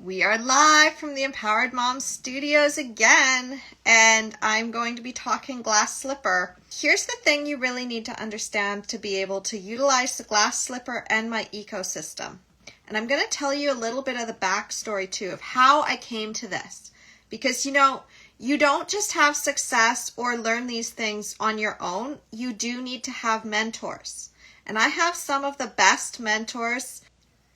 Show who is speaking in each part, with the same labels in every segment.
Speaker 1: We are live from the Empowered Mom Studios again, and I'm going to be talking glass slipper. Here's the thing you really need to understand to be able to utilize the glass slipper and my ecosystem. And I'm going to tell you a little bit of the backstory too of how I came to this. Because you don't just have success or learn these things on your own. You do need to have mentors. And I have some of the best mentors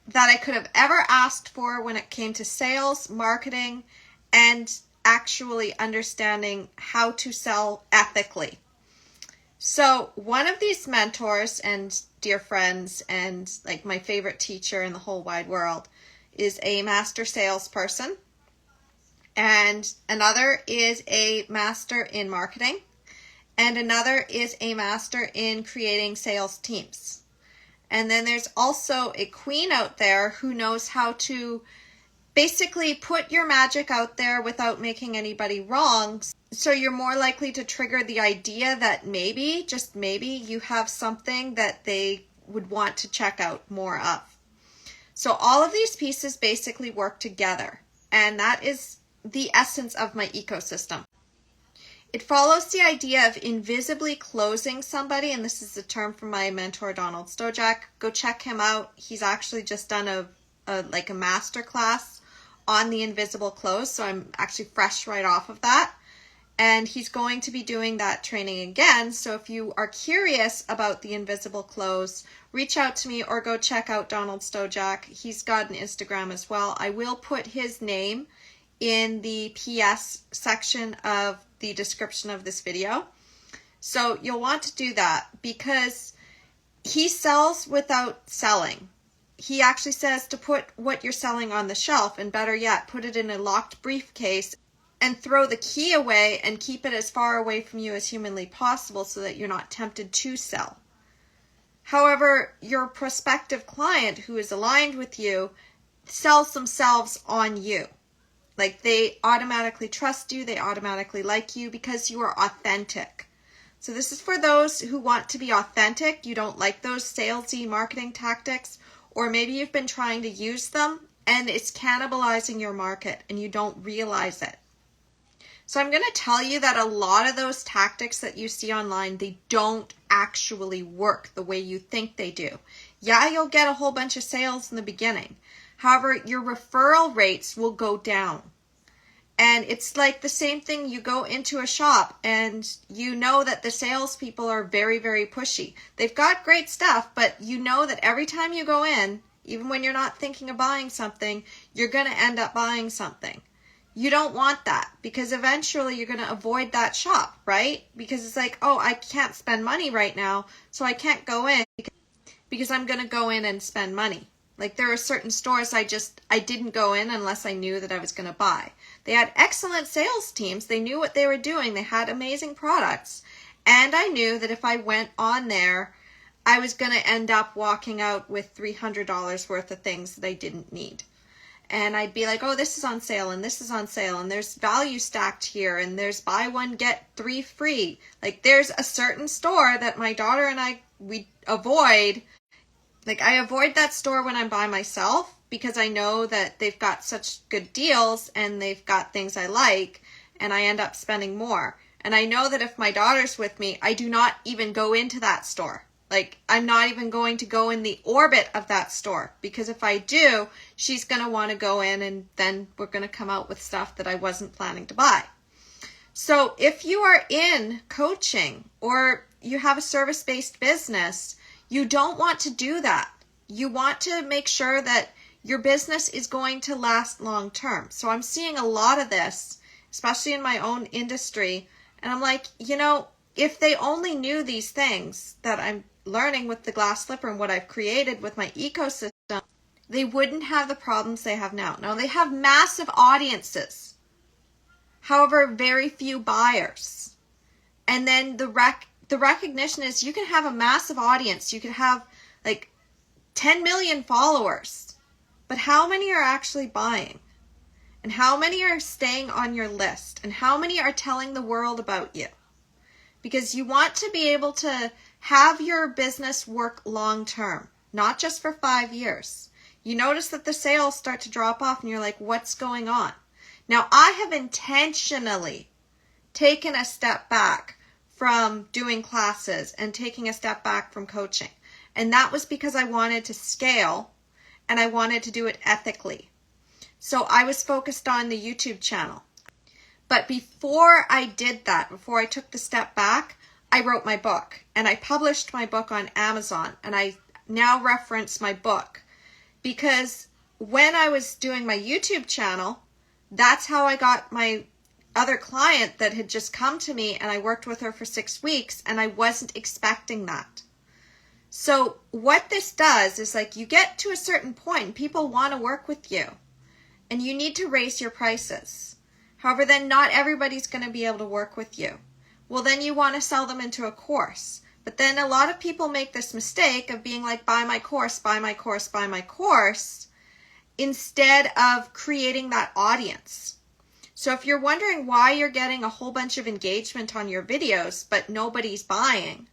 Speaker 1: that I could have ever asked for when it came to sales, marketing, and actually understanding how to sell ethically. So one of these mentors and dear friends and like my favorite teacher in the whole wide world is a master salesperson, and another is a master in marketing, and another is a master in creating sales teams. And then there's also a queen out there who knows how to basically put your magic out there without making anybody wrong. So you're more likely to trigger the idea that maybe, just maybe, you have something that they would want to check out more of. So all of these pieces basically work together. And that is the essence of my ecosystem. It follows the idea of invisibly closing somebody, and this is a term from my mentor, Donald Stojack. Go check him out. He's actually just done a master class on the invisible close, so I'm actually fresh right off of that. And he's going to be doing that training again, so if you are curious about the invisible close, reach out to me or go check out Donald Stojack. He's got an Instagram as well. I will put his name in the PS section of the description of this video. So you'll want to do that because he sells without selling. He actually says to put what you're selling on the shelf, and better yet, put it in a locked briefcase and throw the key away and keep it as far away from you as humanly possible so that you're not tempted to sell. However, your prospective client who is aligned with you sells themselves on you. Like they automatically trust you, they automatically like you because you are authentic. So this is for those who want to be authentic. You don't like those salesy marketing tactics, or maybe you've been trying to use them and it's cannibalizing your market and you don't realize it. So I'm going to tell you that a lot of those tactics that you see online, they don't actually work the way you think they do. Yeah, you'll get a whole bunch of sales in the beginning. However, your referral rates will go down. And it's like the same thing, you go into a shop and you know that the salespeople are very, very pushy. They've got great stuff, but you know that every time you go in, even when you're not thinking of buying something, you're going to end up buying something. You don't want that because eventually you're going to avoid that shop, right? Because it's like, oh, I can't spend money right now, so I can't go in because I'm going to go in and spend money. Like there are certain stores I didn't go in unless I knew that I was going to buy. They had excellent sales teams. They knew what they were doing. They had amazing products. And I knew that if I went on there, I was going to end up walking out with $300 worth of things that I didn't need. And I'd be like, oh, this is on sale and this is on sale and there's value stacked here and there's buy one, get three free. Like there's a certain store that my daughter and we avoid. Like I avoid that store when I'm by myself because I know that they've got such good deals and they've got things I like and I end up spending more. And I know that if my daughter's with me, I do not even go into that store. Like I'm not even going to go in the orbit of that store because if I do, she's going to want to go in and then we're going to come out with stuff that I wasn't planning to buy. So if you are in coaching or you have a service-based business, you don't want to do that. You want to make sure that your business is going to last long term. So I'm seeing a lot of this, especially in my own industry. And I'm like, if they only knew these things that I'm learning with the glass slipper and what I've created with my ecosystem, they wouldn't have the problems they have now. Now they have massive audiences. However, very few buyers. And then the recognition is you can have a massive audience. You can have like 10 million followers. But how many are actually buying? And how many are staying on your list? And how many are telling the world about you? Because you want to be able to have your business work long term, not just for 5 years. You notice that the sales start to drop off and you're like, what's going on? Now, I have intentionally taken a step back from doing classes and taking a step back from coaching. And that was because I wanted to scale and I wanted to do it ethically. So I was focused on the YouTube channel. But before I did that, before I took the step back, I wrote my book and I published my book on Amazon, and I now reference my book because when I was doing my YouTube channel, that's how I got my other client that had just come to me, and I worked with her for 6 weeks, and I wasn't expecting that. So what this does is, like, you get to a certain point and people want to work with you and you need to raise your prices. However, then not everybody's going to be able to work with you. Well, then you want to sell them into a course. But then a lot of people make this mistake of being like, buy my course, buy my course, buy my course, instead of creating that audience. So if you're wondering why you're getting a whole bunch of engagement on your videos, but nobody's buying,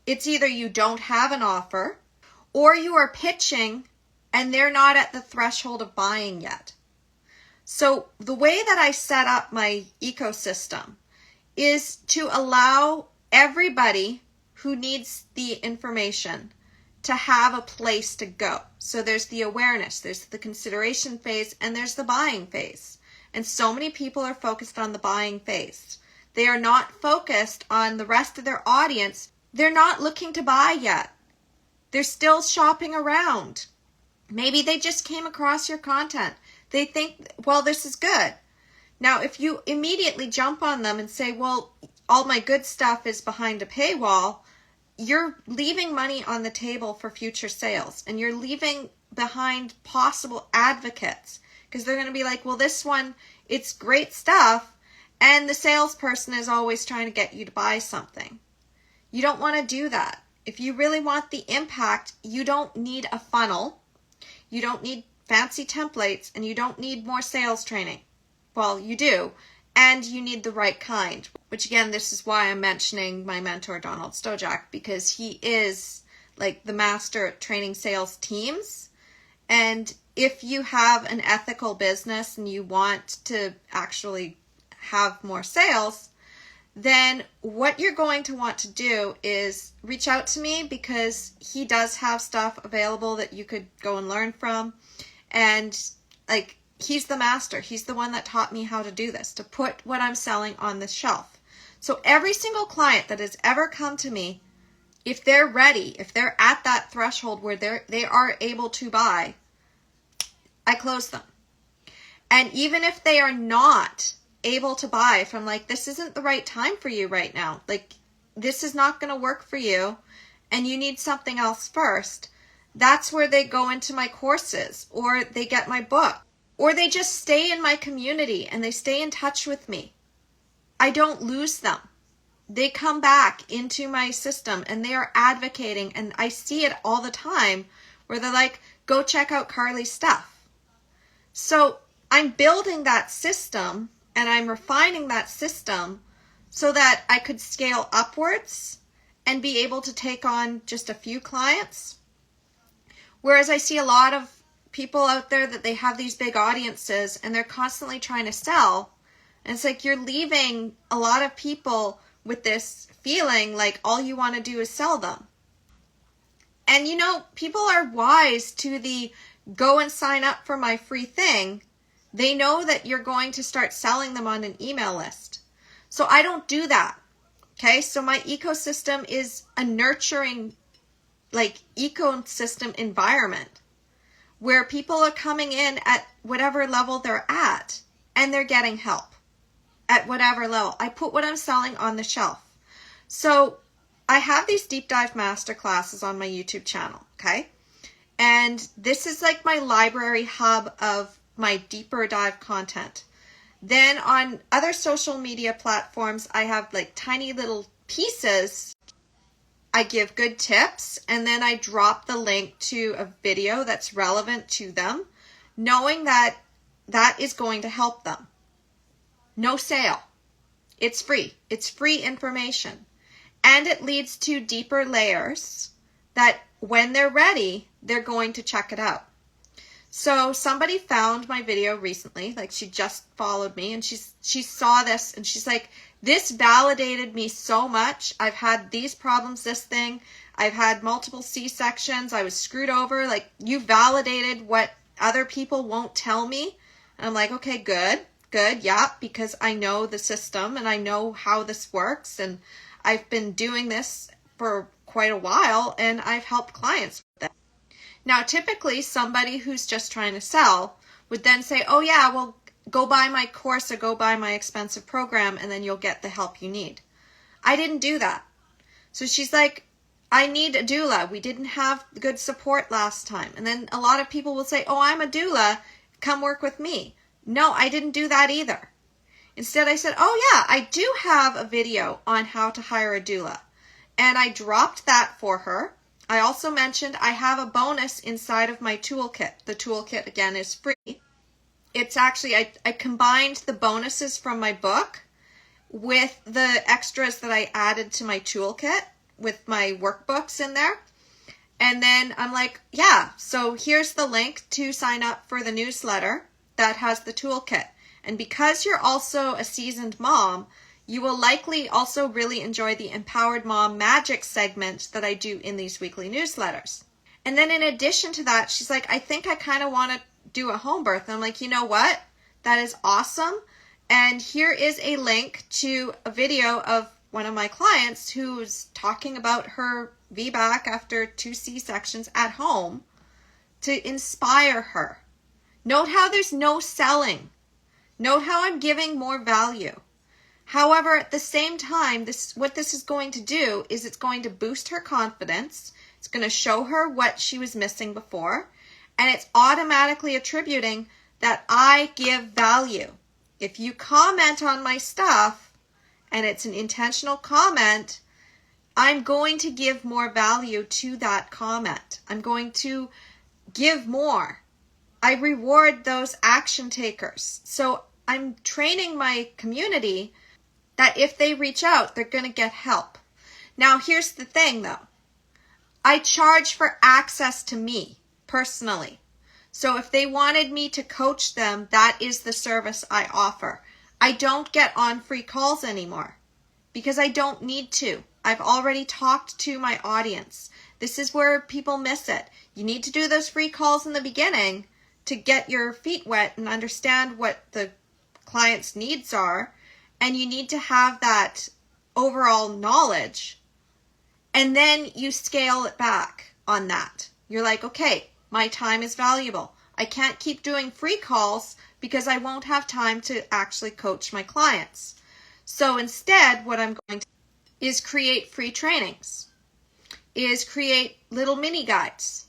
Speaker 1: it's either you don't have an offer or you are pitching and they're not at the threshold of buying yet. So the way that I set up my ecosystem is to allow everybody who needs the information to have a place to go. So there's the awareness, there's the consideration phase, and there's the buying phase. And so many people are focused on the buying phase. They are not focused on the rest of their audience. They're not looking to buy yet. They're still shopping around. Maybe they just came across your content. They think, well, this is good. Now, if you immediately jump on them and say, well, all my good stuff is behind a paywall, you're leaving money on the table for future sales, and you're leaving behind possible advocates because they're going to be like, well, this one, it's great stuff, and the salesperson is always trying to get you to buy something. You don't want to do that. If you really want the impact, you don't need a funnel, you don't need fancy templates, and you don't need more sales training. Well, you do, and you need the right kind, which again, this is why I'm mentioning my mentor, Donald Stojack, because he is like the master at training sales teams. And if you have an ethical business and you want to actually have more sales, then what you're going to want to do is reach out to me, because he does have stuff available that you could go and learn from. And like, he's the master. He's the one that taught me how to do this, to put what I'm selling on the shelf. So every single client that has ever come to me, if they're ready, if they're at that threshold where they are able to buy, I close them. And even if they are not able to buy, if I'm like, this isn't the right time for you right now, like this is not going to work for you and you need something else first, that's where they go into my courses, or they get my book, or they just stay in my community and they stay in touch with me. I don't lose them. They come back into my system and they are advocating, and I see it all the time where they're like, go check out Carly's stuff. So I'm building that system and I'm refining that system so that I could scale upwards and be able to take on just a few clients. Whereas I see a lot of people out there that they have these big audiences and they're constantly trying to sell. And it's like, you're leaving a lot of people with this feeling like all you want to do is sell them. And you know, people are wise to the go and sign up for my free thing. They know that you're going to start selling them on an email list. So I don't do that. Okay. So my ecosystem is a nurturing, like, ecosystem environment where people are coming in at whatever level they're at and they're getting help at whatever level. I put what I'm selling on the shelf. So I have these deep dive master classes on my YouTube channel. Okay. And this is like my library hub of my deeper dive content. Then on other social media platforms, I have like tiny little pieces. I give good tips, and then I drop the link to a video that's relevant to them, knowing that that is going to help them. No sale. It's free. It's free information. And it leads to deeper layers that when they're ready, they're going to check it out. So somebody found my video recently, like she just followed me, and she saw this and she's like, this validated me so much. I've had these problems, this thing. I've had multiple C-sections. I was screwed over. Like, you validated what other people won't tell me. And I'm like, okay, good, yeah, because I know the system and I know how this works. And I've been doing this for quite a while and I've helped clients with it. Now, typically somebody who's just trying to sell would then say, oh yeah, well, go buy my course or go buy my expensive program and then you'll get the help you need. I didn't do that. So she's like, I need a doula. We didn't have good support last time. And then a lot of people will say, oh, I'm a doula. Come work with me. No, I didn't do that either. Instead, I said, oh yeah, I do have a video on how to hire a doula. And I dropped that for her. I also mentioned I have a bonus inside of my toolkit. The toolkit, again, is free. It's actually, I combined the bonuses from my book with the extras that I added to my toolkit with my workbooks in there. And then I'm like, yeah, so here's the link to sign up for the newsletter that has the toolkit. And because you're also a seasoned mom, you will likely also really enjoy the Empowered Mom Magic segment that I do in these weekly newsletters. And then in addition to that, she's like, I think I kind of want to do a home birth. And I'm like, you know what? That is awesome. And here is a link to a video of one of my clients who's talking about her VBAC after 2 C-sections at home to inspire her. Note how there's no selling. Note how I'm giving more value. However, at the same time, what this is going to do is it's going to boost her confidence. It's going to show her what she was missing before. And it's automatically attributing that I give value. If you comment on my stuff, and it's an intentional comment, I'm going to give more value to that comment. I'm going to give more. I reward those action takers. So I'm training my community that if they reach out, they're going to get help. Now, here's the thing, though. I charge for access to me, personally. So if they wanted me to coach them, that is the service I offer. I don't get on free calls anymore because I don't need to. I've already talked to my audience. This is where people miss it. You need to do those free calls in the beginning to get your feet wet and understand what the client's needs are. And you need to have that overall knowledge. And then you scale it back on that. You're like, okay, my time is valuable. I can't keep doing free calls because I won't have time to actually coach my clients. So instead, what I'm going to do is create free trainings, is create little mini guides.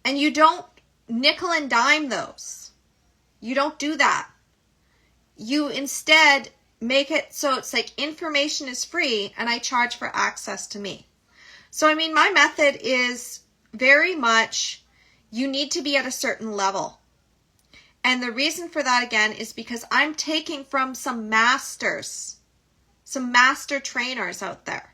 Speaker 1: And you don't nickel and dime those. You don't do that. You instead make it so it's like information is free and I charge for access to me. So, I mean, my method is very much you need to be at a certain level. And the reason for that, again, is because I'm taking from some masters, some master trainers out there.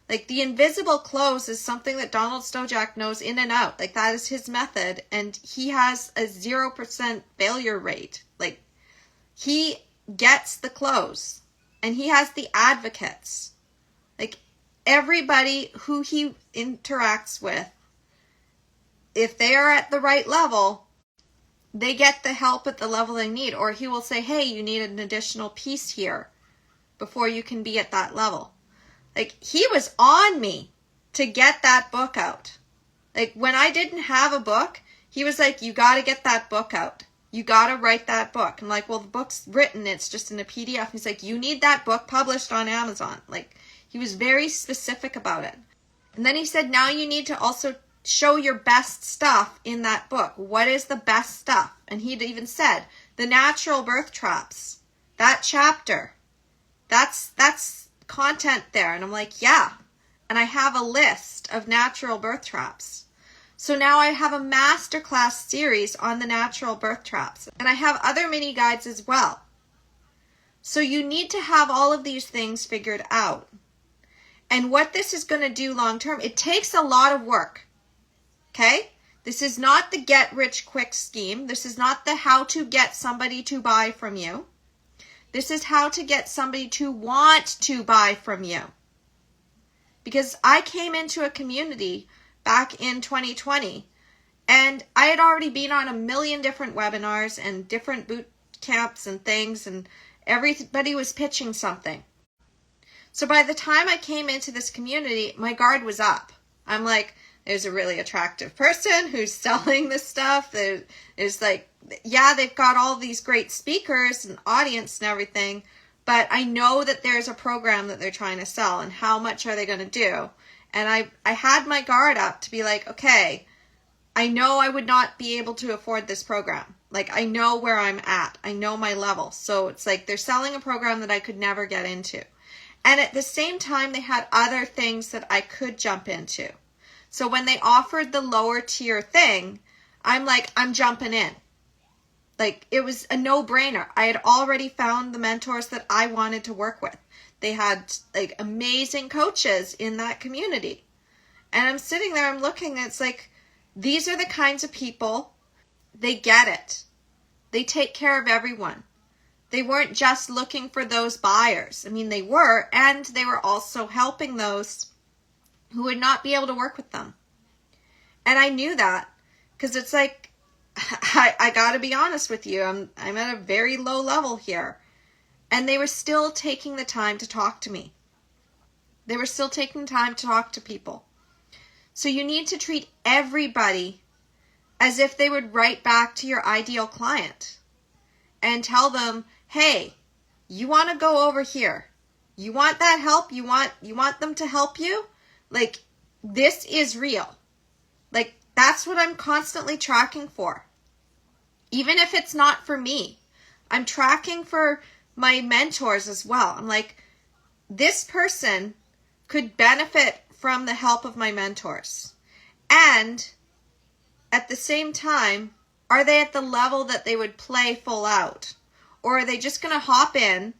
Speaker 1: Like the invisible close is something that Donald Stojack knows in and out. Like that is his method. And he has a 0% failure rate. Like he gets the close and he has the advocates. Like everybody who he interacts with, if they are at the right level, they get the help at the level they need. Or he will say, hey, you need an additional piece here before you can be at that level. Like he was on me to get that book out. Like when I didn't have a book, he was like, you got to get that book out. You got to write that book. I'm like, well, the book's written. It's just in a PDF. He's like, you need that book published on Amazon. Like he was very specific about it. And then he said, now you need to also show your best stuff in that book. What is the best stuff? And he'd even said, the natural birth traps, that chapter, that's content there. And I'm like, yeah. And I have a list of natural birth traps. So now I have a masterclass series on the natural birth traps. And I have other mini guides as well. So you need to have all of these things figured out. And what this is going to do long term, it takes a lot of work. Okay? This is not the get-rich-quick scheme. This is not the how to get somebody to buy from you. This is how to get somebody to want to buy from you. Because I came into a community back in 2020, and I had already been on a million different webinars and different boot camps and things, and everybody was pitching something. So by the time I came into this community, my guard was up. I'm like, there's a really attractive person who's selling this stuff. There's like, yeah, they've got all these great speakers and audience and everything, but I know that there's a program that they're trying to sell, and how much are they going to do? And I had my guard up to be like, okay, I know I would not be able to afford this program. Like, I know where I'm at. I know my level. So it's like they're selling a program that I could never get into. And at the same time, they had other things that I could jump into. So when they offered the lower tier thing, I'm like, I'm jumping in. Like, it was a no-brainer. I had already found the mentors that I wanted to work with. They had like amazing coaches in that community. And I'm sitting there, I'm looking, and it's like, these are the kinds of people, they get it. They take care of everyone. They weren't just looking for those buyers. I mean, they were, and they were also helping those who would not be able to work with them. And I knew that, because it's like, I got to be honest with you. I'm at a very low level here. And they were still taking the time to talk to me. They were still taking time to talk to people. So you need to treat everybody as if they would write back to your ideal client and tell them, hey, you want to go over here. You want that help? You want them to help you? Like, this is real. Like, that's what I'm constantly tracking for. Even if it's not for me, I'm tracking for my mentors as well. I'm like, this person could benefit from the help of my mentors. And at the same time, are they at the level that they would play full out? Or are they just going to hop in,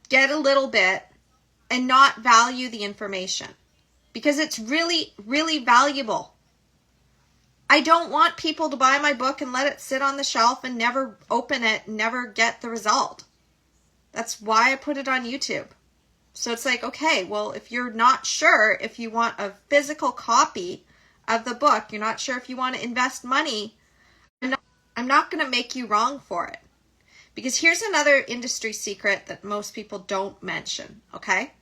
Speaker 1: get a little bit, and not value the information? Because it's really, really valuable. I don't want people to buy my book and let it sit on the shelf and never open it and never get the result. That's why I put it on YouTube. So it's like, okay, well, if you're not sure if you want a physical copy of the book, you're not sure if you want to invest money, I'm not going to make you wrong for it. Because here's another industry secret that most people don't mention, okay?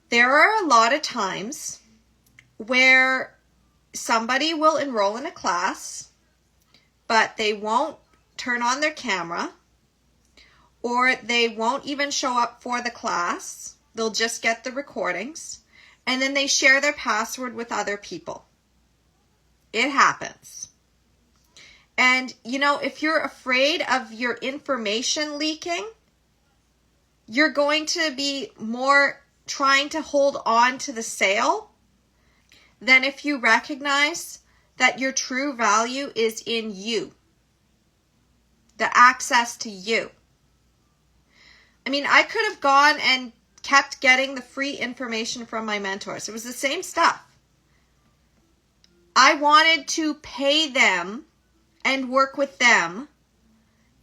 Speaker 1: There are a lot of times where somebody will enroll in a class, but they won't turn on their camera, or they won't even show up for the class. They'll just get the recordings, and then they share their password with other people. It happens. And, you know, if you're afraid of your information leaking, you're going to be more trying to hold on to the sale than if you recognize that your true value is in you, the access to you. I mean, I could have gone and kept getting the free information from my mentors. It was the same stuff. I wanted to pay them and work with them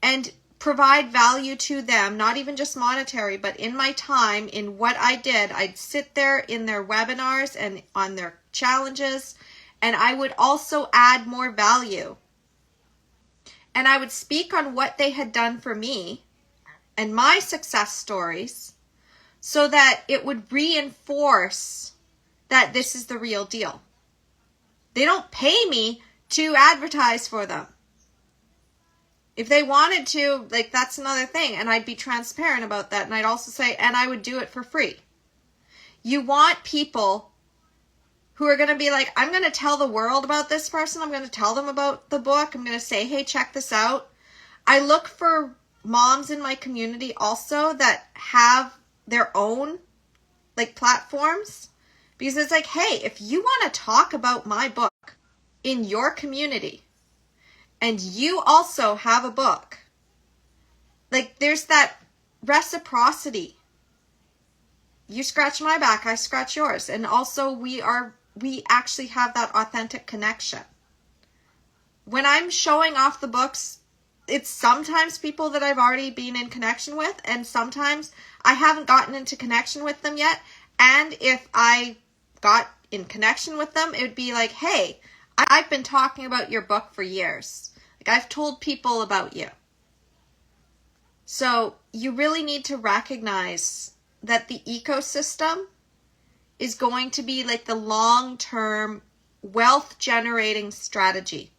Speaker 1: and provide value to them, not even just monetary, but in my time, in what I did. I'd sit there in their webinars and on their challenges, and I would also add more value. And I would speak on what they had done for me and my success stories so that it would reinforce that this is the real deal. They don't pay me to advertise for them. If they wanted to, like, that's another thing, and I'd be transparent about that, and I'd also say, and I would do it for free. You want people who are going to be like, I'm going to tell the world about this person, I'm going to tell them about the book, I'm going to say, hey, check this out. I look for moms in my community also that have their own, like, platforms, because it's like, hey, if you want to talk about my book in your community, and you also have a book, like, there's that reciprocity. You scratch my back, I scratch yours. And also we are we actually have that authentic connection. When I'm showing off the books, it's sometimes people that I've already been in connection with, and sometimes I haven't gotten into connection with them yet. And if I got in connection with them, it would be like, hey, I've been talking about your book for years. Like, I've told people about you. So you really need to recognize that the ecosystem is going to be like the long-term wealth generating strategy.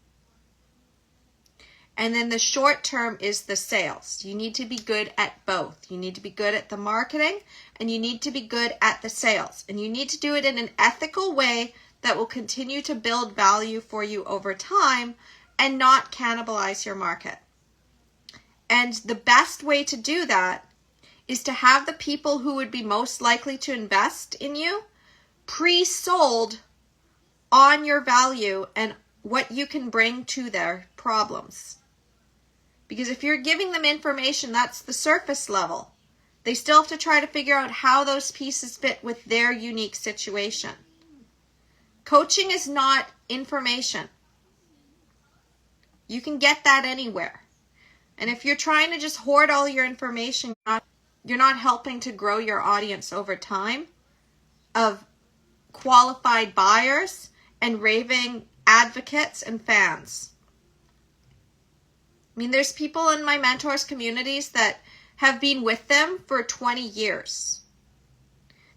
Speaker 1: And then the short term is the sales. You need to be good at both. You need to be good at the marketing and you need to be good at the sales. And you need to do it in an ethical way that will continue to build value for you over time and not cannibalize your market. And the best way to do that is to have the people who would be most likely to invest in you pre-sold on your value and what you can bring to their problems. Because if you're giving them information, that's the surface level. They still have to try to figure out how those pieces fit with their unique situation. Coaching is not information. You can get that anywhere. And if you're trying to just hoard all your information, you're not helping to grow your audience over time of qualified buyers and raving advocates and fans. I mean, there's people in my mentors communities that have been with them for 20 years.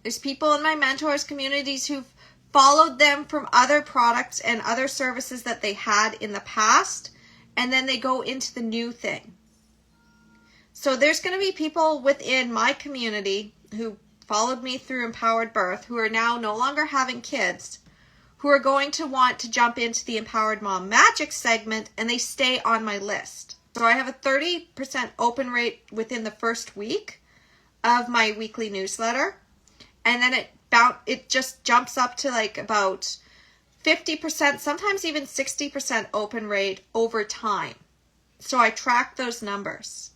Speaker 1: There's people in my mentors communities who've followed them from other products and other services that they had in the past, and then they go into the new thing. So there's going to be people within my community who followed me through Empowered Birth who are now no longer having kids, who are going to want to jump into the Empowered Mom Magic segment, and they stay on my list. So I have a 30% open rate within the first week of my weekly newsletter, and then it just jumps up to like about 50%, sometimes even 60% open rate over time. So I track those numbers.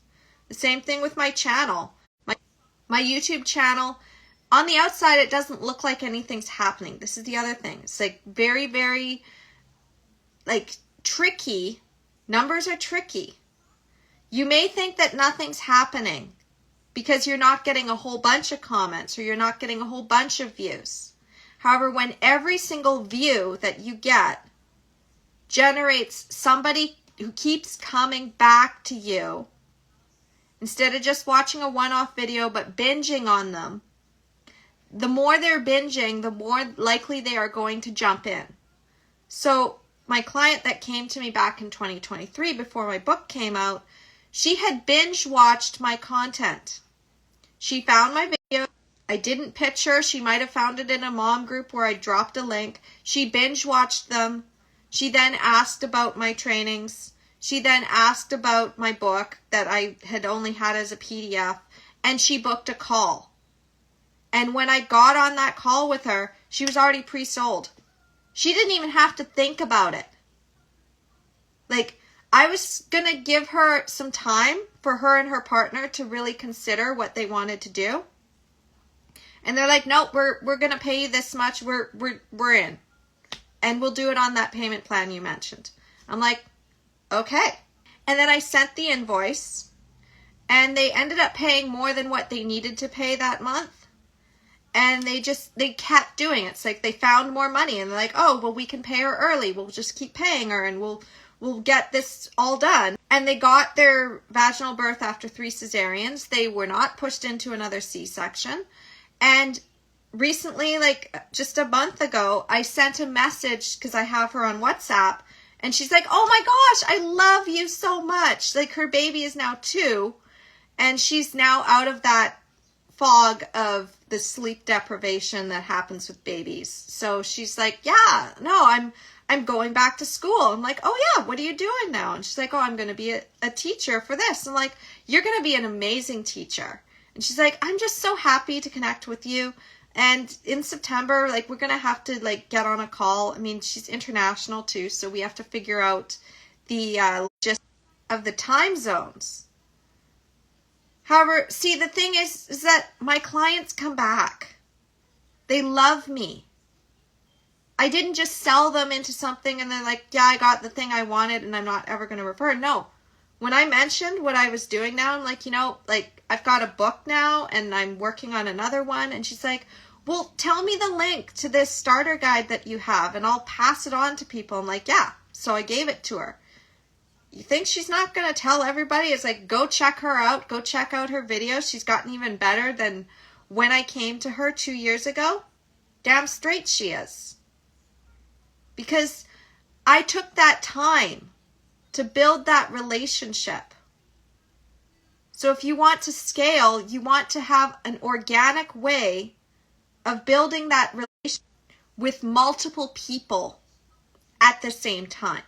Speaker 1: The same thing with my channel. My YouTube channel, on the outside, it doesn't look like anything's happening. This is the other thing. It's like very, very like tricky. Numbers are tricky. You may think that nothing's happening because you're not getting a whole bunch of comments or you're not getting a whole bunch of views. However, when every single view that you get generates somebody who keeps coming back to you, instead of just watching a one-off video but binging on them, the more they're binging, the more likely they are going to jump in. So my client that came to me back in 2023 before my book came out, she had binge watched my content. She found my video. I didn't pitch her. She might have found it in a mom group where I dropped a link. She binge watched them. She then asked about my trainings. She then asked about my book that I had only had as a PDF, and she booked a call. And when I got on that call with her, she was already pre-sold. She didn't even have to think about it. Like, I was going to give her some time for her and her partner to really consider what they wanted to do. And they're like, nope, we're going to pay you this much. We're in. And we'll do it on that payment plan you mentioned. I'm like, okay. And then I sent the invoice, and they ended up paying more than what they needed to pay that month. And they kept doing it. It's like they found more money, and they're like, oh, well, we can pay her early. We'll just keep paying her, and we'll get this all done. And they got their vaginal birth after 3 cesareans. They were not pushed into another C-section. And recently, like just a month ago, I sent a message because I have her on WhatsApp, and she's like, oh my gosh, I love you so much. Like, her baby is now 2, and she's now out of that fog of the sleep deprivation that happens with babies. So she's like, yeah, no, I'm going back to school. I'm like, oh yeah, what are you doing now? And she's like, oh, I'm going to be a teacher for this. I'm like, you're going to be an amazing teacher. And she's like, I'm just so happy to connect with you. And in September, like, we're going to have to like get on a call. I mean, she's international too, so we have to figure out the gist of the time zones. However, see, the thing is that my clients come back. They love me. I didn't just sell them into something and they're like, yeah, I got the thing I wanted and I'm not ever going to refer. No. When I mentioned what I was doing now, I'm like, like I've got a book now and I'm working on another one. And she's like, well, tell me the link to this starter guide that you have and I'll pass it on to people. I'm like, yeah. So I gave it to her. You think she's not going to tell everybody? It's like, go check her out. Go check out her videos. She's gotten even better than when I came to her 2 years ago. Damn straight she is. Because I took that time to build that relationship. So if you want to scale, you want to have an organic way of building that relationship with multiple people at the same time.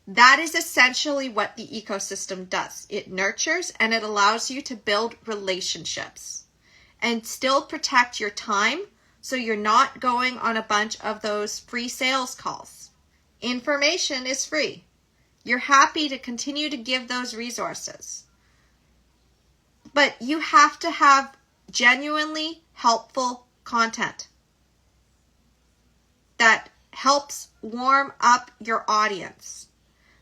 Speaker 1: That is essentially what the ecosystem does. It nurtures and it allows you to build relationships and still protect your time so you're not going on a bunch of those free sales calls. Information is free. You're happy to continue to give those resources. But you have to have genuinely helpful content that helps warm up your audience,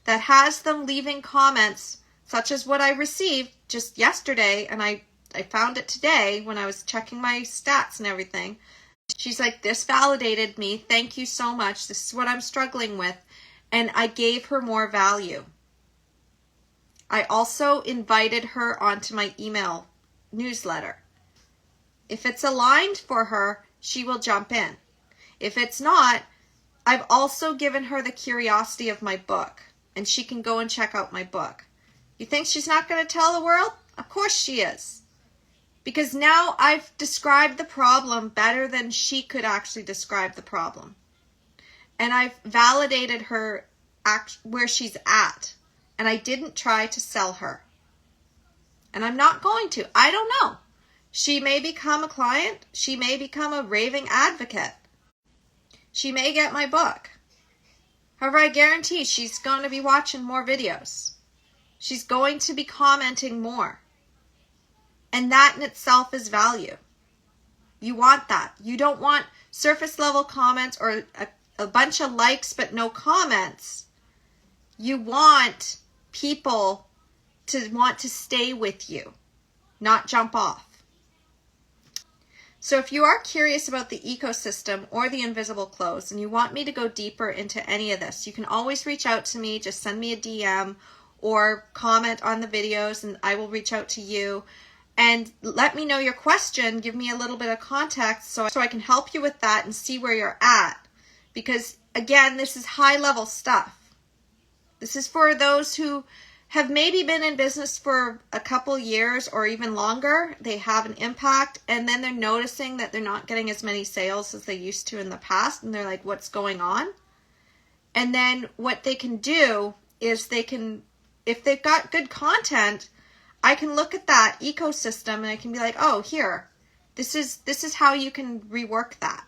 Speaker 1: that has them leaving comments such as what I received just yesterday, and I found it today when I was checking my stats and everything. She's like, this validated me. Thank you so much. This is what I'm struggling with. And I gave her more value. I also invited her onto my email newsletter. If it's aligned for her, she will jump in. If it's not, I've also given her the curiosity of my book, and she can go and check out my book. You think she's not going to tell the world? Of course she is. Because now I've described the problem better than she could actually describe the problem. And I've validated her where she's at. And I didn't try to sell her. And I'm not going to. I don't know. She may become a client. She may become a raving advocate. She may get my book. However, I guarantee she's going to be watching more videos. She's going to be commenting more. And that in itself is value. You want that. You don't want surface level comments or a bunch of likes but no comments. You want people to want to stay with you, not jump off. So if you are curious about the ecosystem or the invisible clothes and you want me to go deeper into any of this, you can always reach out to me. Just send me a DM or comment on the videos and I will reach out to you. And let me know your question. Give me a little bit of context so I can help you with that and see where you're at. Because, again, this is high-level stuff. This is for those who have maybe been in business for a couple years or even longer. They have an impact, and then they're noticing that they're not getting as many sales as they used to in the past, and they're like, what's going on? And then what they can do is they can, if they've got good content, I can look at that ecosystem and I can be like, oh, here, this is how you can rework that.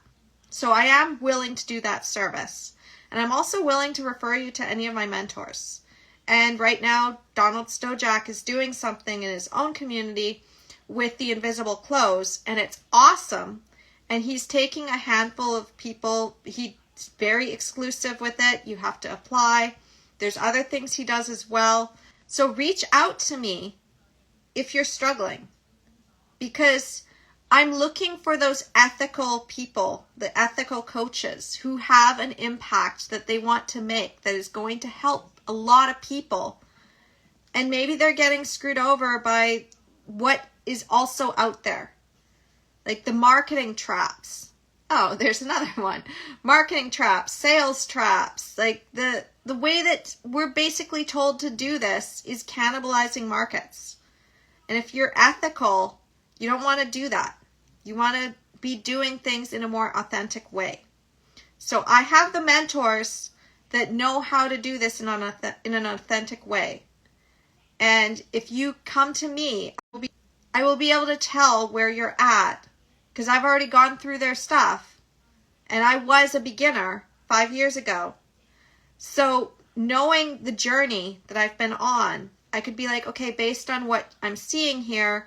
Speaker 1: So I am willing to do that service. And I'm also willing to refer you to any of my mentors. And right now, Donald Stojack is doing something in his own community with the invisible clothes, and it's awesome. And he's taking a handful of people. He's very exclusive with it. You have to apply. There's other things he does as well. So reach out to me if you're struggling, because I'm looking for those ethical people, the ethical coaches who have an impact that they want to make that is going to help a lot of people. And maybe they're getting screwed over by what is also out there, like the marketing traps. Oh, there's another one. Marketing traps, sales traps. Like the way that we're basically told to do this is cannibalizing markets. And if you're ethical, you don't want to do that. You want to be doing things in a more authentic way. So I have the mentors that know how to do this in an authentic way. And if you come to me, I will be able to tell where you're at, because I've already gone through their stuff. And I was a beginner 5 years ago. So knowing the journey that I've been on, I could be like, okay, based on what I'm seeing here,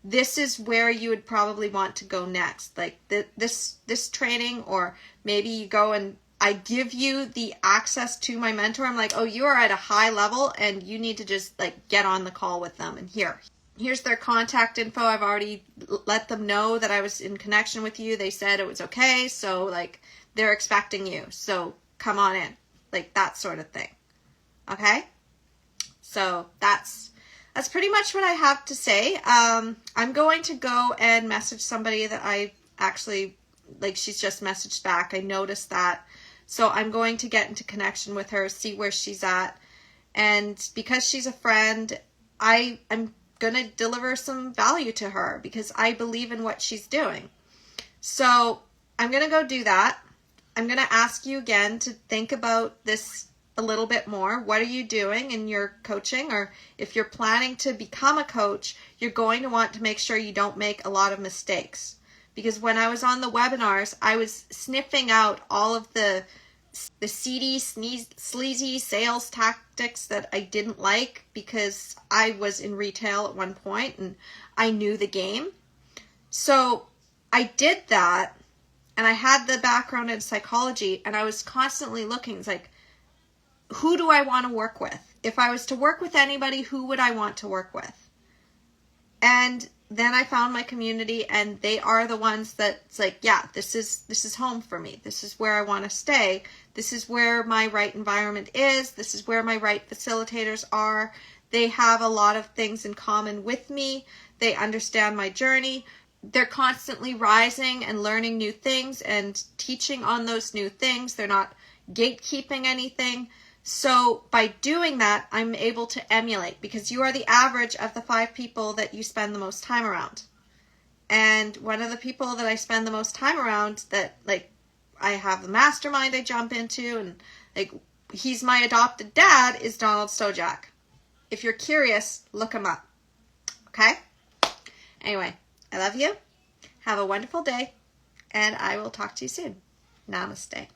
Speaker 1: this is where you would probably want to go next. Like this training, or maybe you go and I give you the access to my mentor. I'm like, oh, you are at a high level and you need to just like get on the call with them. And here's their contact info. I've already let them know that I was in connection with you. They said it was okay. So like they're expecting you. So come on in, like that sort of thing. Okay. So that's pretty much what I have to say. I'm going to go and message somebody that I actually, like, she's just messaged back. I noticed that. So I'm going to get into connection with her, see where she's at. And because she's a friend, I'm going to deliver some value to her because I believe in what she's doing. So I'm going to go do that. I'm going to ask you again to think about this a little bit more. What are you doing in your coaching? Or if you're planning to become a coach, you're going to want to make sure you don't make a lot of mistakes. Because when I was on the webinars, I was sniffing out all of the seedy, sleazy sales tactics that I didn't like, because I was in retail at one point and I knew the game. So I did that, and I had the background in psychology, and I was constantly looking. It's like, who do I want to work with? If I was to work with anybody, who would I want to work with? And then I found my community, and they are the ones that's like, yeah, this is home for me. This is where I want to stay. This is where my right environment is. This is where my right facilitators are. They have a lot of things in common with me. They understand my journey. They're constantly rising and learning new things and teaching on those new things. They're not gatekeeping anything. So by doing that, I'm able to emulate, because you are the average of the 5 people that you spend the most time around. And one of the people that I spend the most time around, that like I have the mastermind I jump into, and like he's my adopted dad, is Donald Stojack. If you're curious, look him up. Okay? Anyway, I love you. Have a wonderful day, and I will talk to you soon. Namaste.